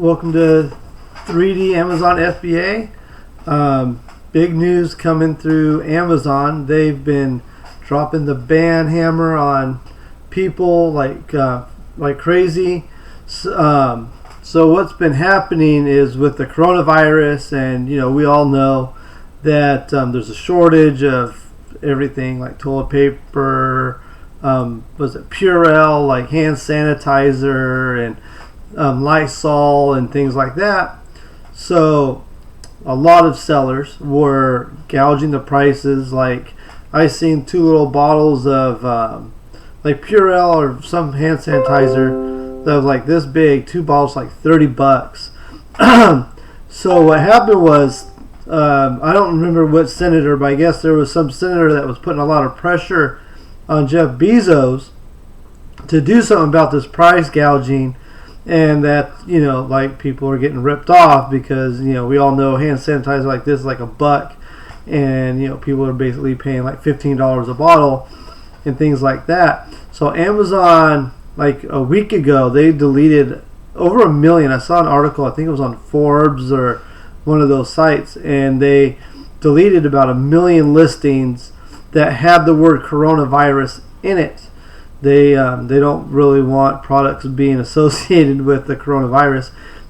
Welcome to 3D Amazon FBA. Big news coming through Amazon. They've been dropping the ban hammer on people like crazy. So what's been happening is with the coronavirus, and we all know that there's a shortage of everything like toilet paper, was it Purell, like hand sanitizer, and Lysol and things like that. So a lot of sellers were gouging the prices. Like I seen 2 little bottles of like Purell or some hand sanitizer that was like this big, 2 bottles like $30. So what happened was, I don't remember what senator, but I guess there was some senator that was putting a lot of pressure on Jeff Bezos to do something about this price gouging. And that, like people are getting ripped off because, we all know hand sanitizer like this is like $1. And, people are basically paying like $15 a bottle and things like that. So Amazon, like a week ago, they deleted over 1 million. I saw an article, I think it was on Forbes or one of those sites. And they deleted about 1 million listings that had the word coronavirus in it. They don't really want products being associated with the coronavirus.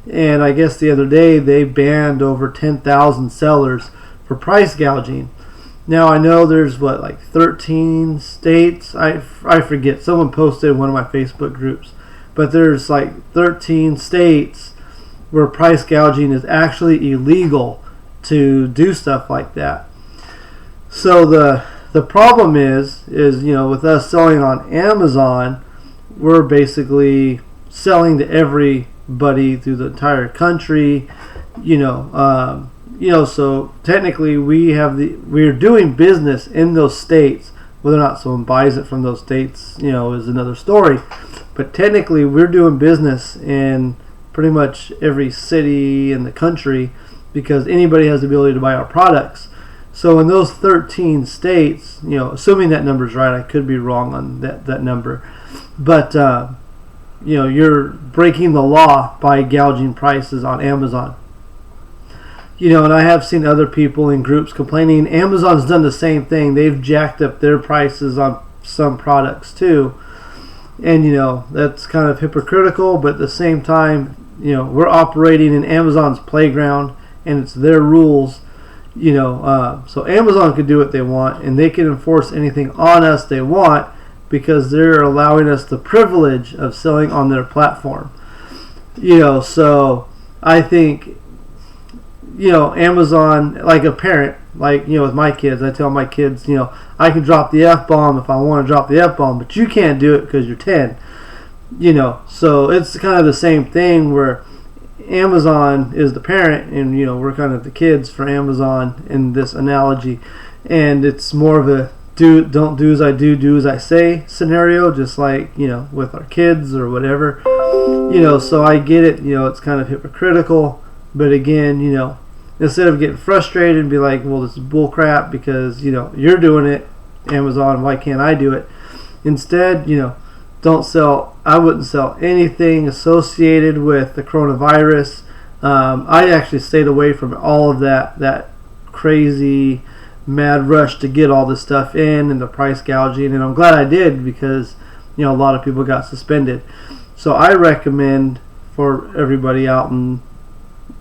And I guess the other day they banned over 10,000 sellers for price gouging. Now I know there's 13 states. I forget. Someone posted in one of my Facebook groups. But there's 13 states where price gouging is actually illegal to do stuff like that. So the problem is with us selling on Amazon, we're basically selling to everybody through the entire country. So technically we're doing business in those states. Whether or not someone buys it from those states, is another story. But technically we're doing business in pretty much every city in the country because anybody has the ability to buy our products. So in those 13 states, assuming that number's right, I could be wrong on that number, but you're breaking the law by gouging prices on Amazon. And I have seen other people in groups complaining. Amazon's done the same thing. They've jacked up their prices on some products too, and that's kind of hypocritical. But at the same time, we're operating in Amazon's playground, and it's their rules. So Amazon could do what they want, and they can enforce anything on us they want because they're allowing us the privilege of selling on their platform. So I think, Amazon, like a parent, with my kids, I tell my kids, I can drop the F-bomb if I want to drop the F-bomb, but you can't do it because you're 10. So it's kind of the same thing where Amazon is the parent, and we're kind of the kids for Amazon in this analogy, and it's more of a don't do as I do as I say scenario, just like with our kids or whatever. So I get it. It's kind of hypocritical, but again, instead of getting frustrated and be like, well, this is bull crap because you're doing it, Amazon, why can't I do it? Instead, I wouldn't sell anything associated with the coronavirus. I actually stayed away from all of that crazy mad rush to get all this stuff in and the price gouging, and I'm glad I did because a lot of people got suspended. So I recommend for everybody out in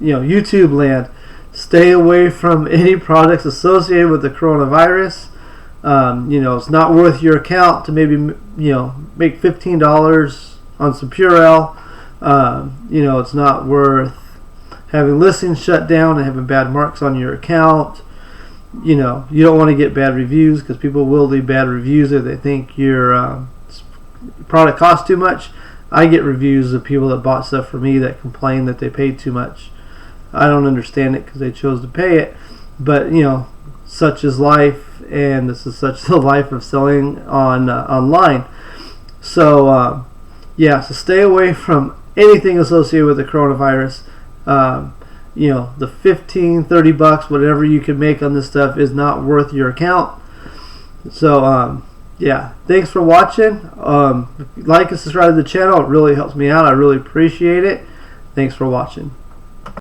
YouTube land, stay away from any products associated with the coronavirus. It's not worth your account to maybe make $15 on some Purell. It's not worth having listings shut down and having bad marks on your account. You don't want to get bad reviews because people will leave bad reviews if they think your product costs too much. I get reviews of people that bought stuff from me that complain that they paid too much. I don't understand it because they chose to pay it, but such is life, and this is such the life of selling on online. So so stay away from anything associated with the coronavirus. The $15-$30, whatever you can make on this stuff, is not worth your account. So thanks for watching. Like and subscribe to the channel. It really helps me out. I really appreciate it. Thanks for watching.